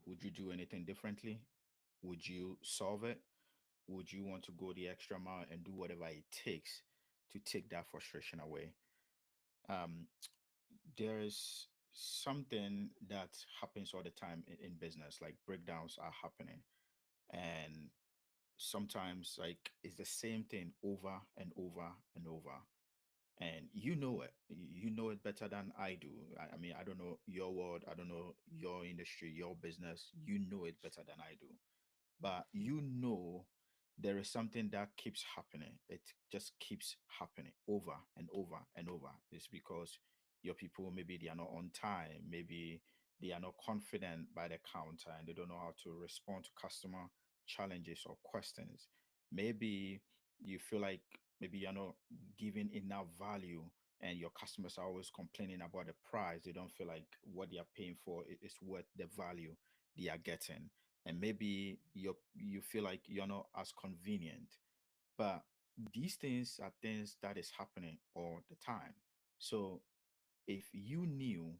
Would you do anything differently? Would you solve it? Would you want to go the extra mile and do whatever it takes to take that frustration away? Um, there's something that happens all the time in business, like breakdowns are happening. And sometimes, like, it's the same thing over and over and over. And you know it. You know it better than I do. I mean, I don't know your world, I don't know your industry, your business. You know it better than I do. But you know there is something that keeps happening. It just keeps happening over and over and over. It's because your people, maybe they are not on time, maybe they are not confident by the counter and they don't know how to respond to customer challenges or questions. Maybe you feel like maybe you're not giving enough value and your customers are always complaining about the price. They don't feel like what they are paying for is worth the value they are getting. And maybe you feel like you're not as convenient. But these things are things that is happening all the time. So if you knew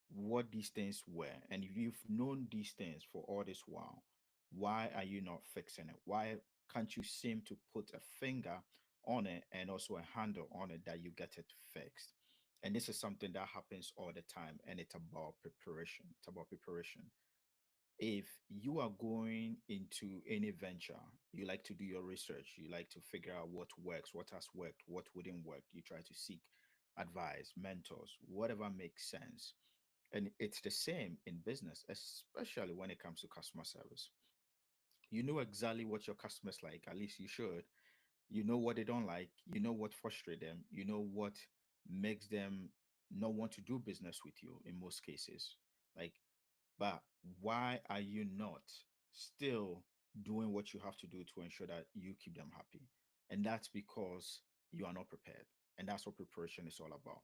what these things were, and if you've known these things for all this while, why are you not fixing it? Why can't you seem to put a finger on it and also a handle on it that you get it fixed? And this is something that happens all the time, and it's about preparation. It's about preparation. If you are going into any venture, you like to do your research, you like to figure out what works, what has worked, what wouldn't work. You try to seek advice, mentors, whatever makes sense. And it's the same in business, especially when it comes to customer service. You know exactly what your customers like, at least you should. You know what they don't like, you know what frustrates them, you know what makes them not want to do business with you in most cases. Like, but why are you not still doing what you have to do to ensure that you keep them happy? And that's because you are not prepared. And that's what preparation is all about.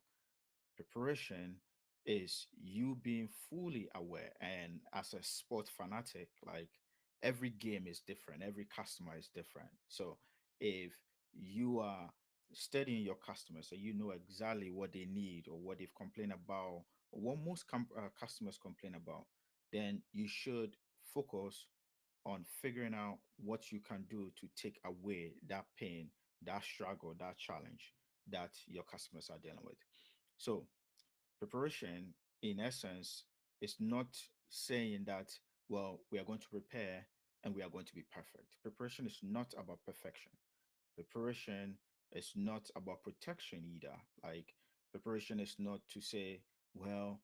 Preparation is you being fully aware. And as a sport fanatic, like, every game is different, every customer is different. So if you are studying your customers and you know exactly what they need or what they've complained about, or what most customers complain about, then you should focus on figuring out what you can do to take away that pain, that struggle, that challenge that your customers are dealing with. So preparation, in essence, is not saying that, well, we are going to prepare and we are going to be perfect. Preparation is not about perfection. Preparation is not about protection either. Like, preparation is not to say, well,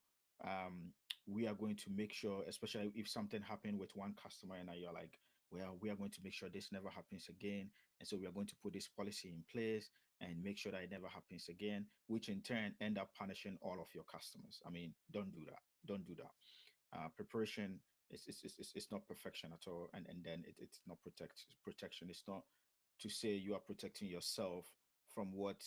we are going to make sure, especially if something happened with one customer and you're like, well, we are going to make sure this never happens again. And so we are going to put this policy in place and make sure that it never happens again, which in turn end up punishing all of your customers. I mean, don't do that. Don't do that. Preparation is not perfection at all. And then it's not protection. It's not to say you are protecting yourself from what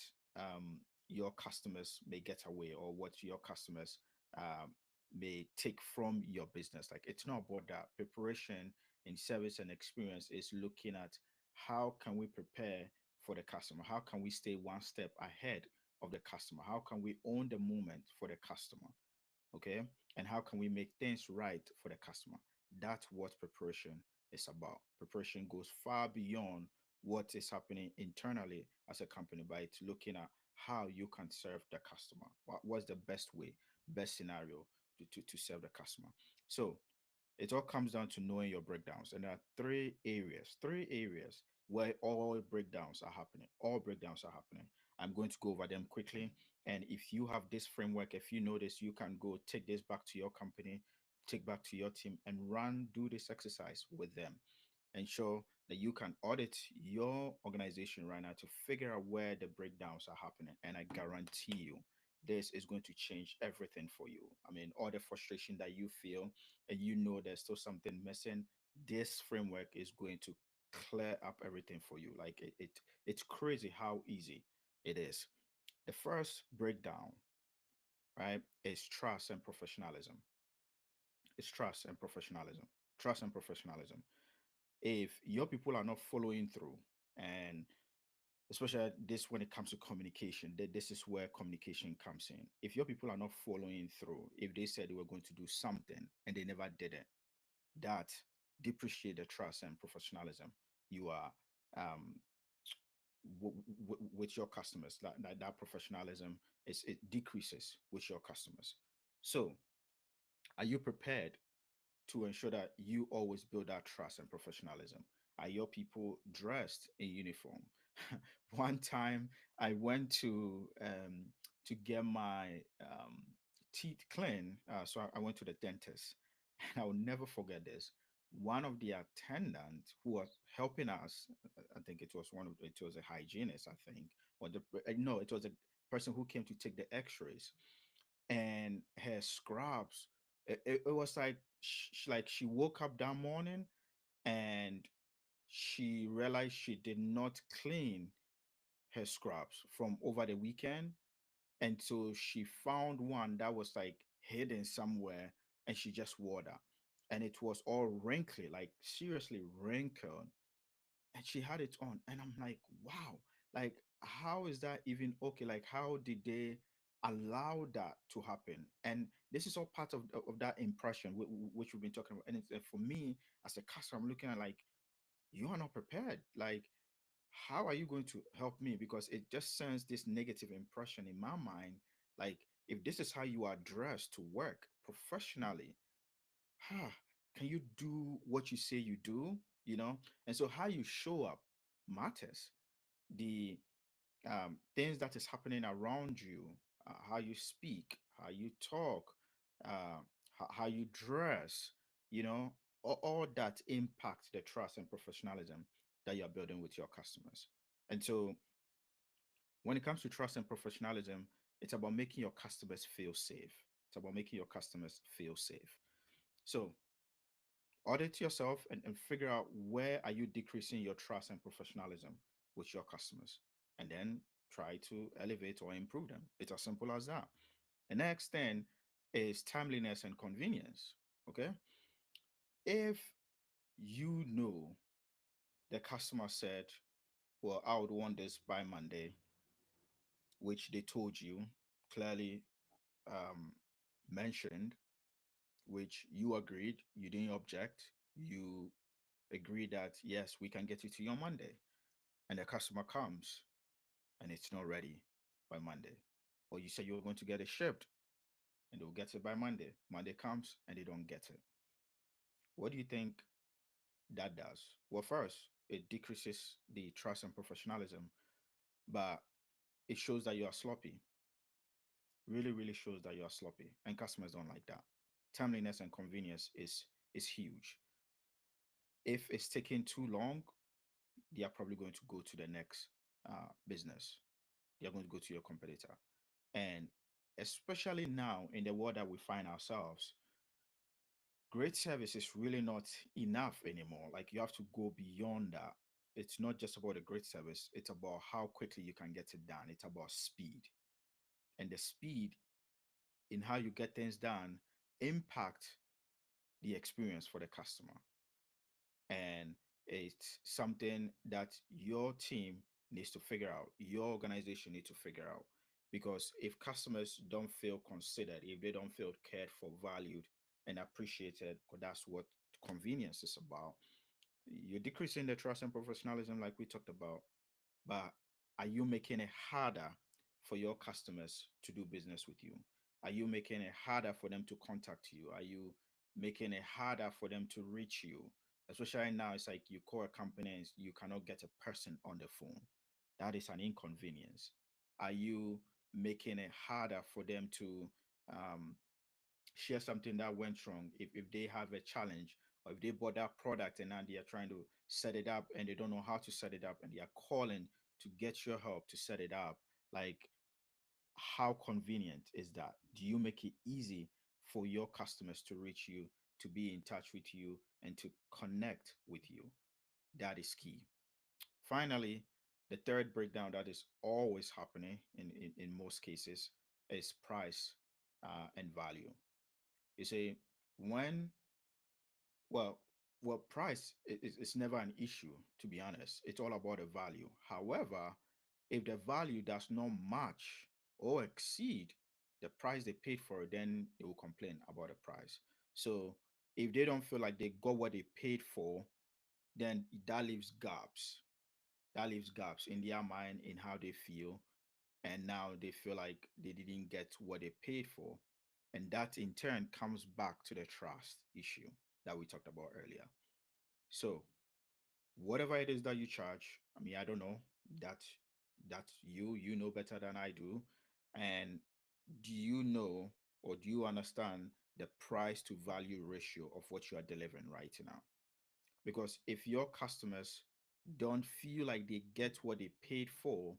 your customers may get away or what your customers um, may take from your business. Like, it's not about that. Preparation in service and experience is looking at how can we prepare for the customer? How can we stay one step ahead of the customer? How can we own the moment for the customer? Okay, and how can we make things right for the customer? That's what preparation is about. Preparation goes far beyond what is happening internally as a company, by it's looking at how you can serve the customer. What's the best way, best scenario to serve the customer? So it all comes down to knowing your breakdowns. And there are three areas where all breakdowns are happening. All breakdowns are happening. I'm going to go over them quickly. And if you have this framework, if you know this, you can go take this back to your company, take back to your team, and do this exercise with them. Ensure that you can audit your organization right now to figure out where the breakdowns are happening. And I guarantee you, this is going to change everything for you. I mean, all the frustration that you feel and you know there's still something missing, this framework is going to clear up everything for you. Like, it's crazy how easy it is. The first breakdown, right, is trust and professionalism. It's trust and professionalism. Trust and professionalism. If your people are not following through, and especially this when it comes to communication, this is where communication comes in. If your people are not following through, if they said they were going to do something and they never did it, that depreciate the trust and professionalism you are um, with your customers. That professionalism is it decreases with your customers. So, are you prepared to ensure that you always build that trust and professionalism? Are your people dressed in uniform? One time I went to get my teeth clean. So I went to the dentist, and I will never forget this. One of the attendants who was helping us, I think it was a hygienist, I think, or no, it was a person who came to take the X-rays, and her scrubs. It was like she woke up that morning and she realized she did not clean her scrubs from over the weekend, and so she found one that was like hidden somewhere, and she just wore that, and it was all wrinkly, like seriously wrinkled, and she had it on, and I'm like, wow, like how is that even okay? Like how did they allow that to happen? And this is all part of that impression which we've been talking about. And for me as a customer, I'm looking at like, you are not prepared. Like, how are you going to help me? Because it just sends this negative impression in my mind. Like, if this is how you are dressed to work professionally, ah, can you do what you say you do? You know? And so how you show up matters. The things that is happening around you, how you speak, how you talk, how you dress, you know, all that impact the trust and professionalism that you're building with your customers. And so when it comes to trust and professionalism, it's about making your customers feel safe. It's about making your customers feel safe. So audit yourself and figure out where are you decreasing your trust and professionalism with your customers, and then try to elevate or improve them. It's as simple as that. The next thing is timeliness and convenience. Okay, if you know the customer said, well, I would want this by Monday, which they told you clearly, um, mentioned, which you agreed, you didn't object, you agreed that yes, we can get it to you on Monday, and the customer comes and it's not ready by Monday. Or you say you're going to get it shipped and they'll get it by Monday. Monday comes and they don't get it. What do you think that does? Well, first, it decreases the trust and professionalism, but it shows that you are sloppy. Really, really shows that you are sloppy. And customers don't like that. Timeliness and convenience is huge. If it's taking too long, they are probably going to go to the next business. They are going to go to your competitor. And especially now in the world that we find ourselves, great service is really not enough anymore. Like you have to go beyond that. It's not just about a great service, it's about how quickly you can get it done. It's about speed. And the speed in how you get things done impact the experience for the customer. And it's something that your team needs to figure out, your organization needs to figure out. Because if customers don't feel considered, if they don't feel cared for, valued, and appreciated, because that's what convenience is about, you're decreasing the trust and professionalism, like we talked about. But are you making it harder for your customers to do business with you? Are you making it harder for them to contact you? Are you making it harder for them to reach you? Especially now, it's like you call a company and you cannot get a person on the phone. That is an inconvenience. Are you making it harder for them to um, share something that went wrong, if they have a challenge, or if they bought that product and now they are trying to set it up and they don't know how to set it up and they are calling to get your help to set it up? Like, how convenient is that? Do you make it easy for your customers to reach you, to be in touch with you, and to connect with you? That is key. Finally, the third breakdown that is always happening in most cases is price and value. You see, when well, price is never an issue, to be honest. It's all about the value. However, if the value does not match or exceed the price they paid for it, then they will complain about the price. So If they don't feel like they got what they paid for, then that leaves gaps. That leaves gaps in their mind in how they feel, and now they feel like they didn't get what they paid for, and that in turn comes back to the trust issue that we talked about earlier. So whatever it is that you charge, I mean, I don't know, that that's you know better than I do. And do you know, or do you understand the price to value ratio of what you are delivering right now? Because if your customers don't feel like they get what they paid for,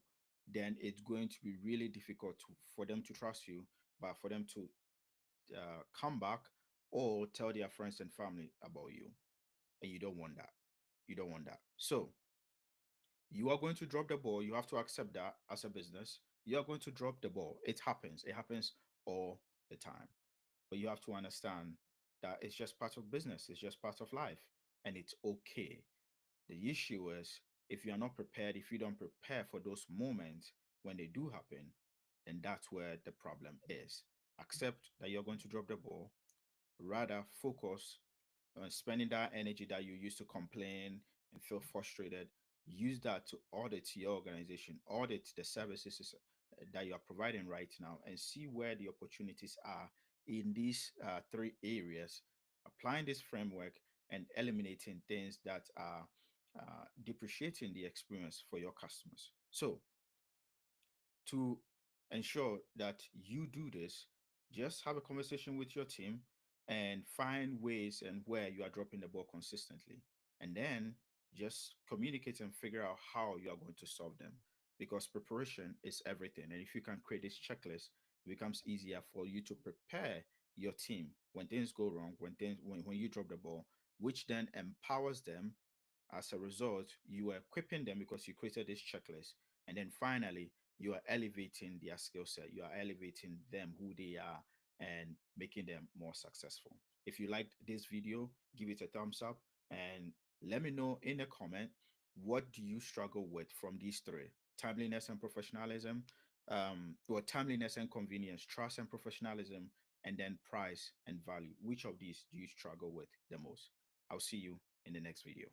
then it's going to be really difficult for them to trust you, but for them to come back or tell their friends and family about you. And you don't want that. You don't want that. So you are going to drop the ball. You have to accept that as a business. You are going to drop the ball. It happens. It happens all the time. But you have to understand that it's just part of business, it's just part of life, and it's okay. The issue is if you are not prepared, if you don't prepare for those moments when they do happen, then that's where the problem is. Accept that you're going to drop the ball, rather focus on spending that energy that you used to complain and feel frustrated. Use that to audit your organization, audit the services that you are providing right now, and see where the opportunities are in these three areas. Applying this framework and eliminating things that are depreciating the experience for your customers. So, to ensure that you do this, just have a conversation with your team and find ways and where you are dropping the ball consistently. And then just communicate and figure out how you are going to solve them. Because preparation is everything. And if you can create this checklist, it becomes easier for you to prepare your team when things go wrong, when you drop the ball, which then empowers them. As a result, you are equipping them because you created this checklist. And then finally, you are elevating their skill set. You are elevating them, who they are, and making them more successful. If you liked this video, give it a thumbs up and let me know in the comment, what do you struggle with from these three: timeliness and professionalism, or timeliness and convenience, trust and professionalism, and then price and value. Which of these do you struggle with the most? I'll see you in the next video.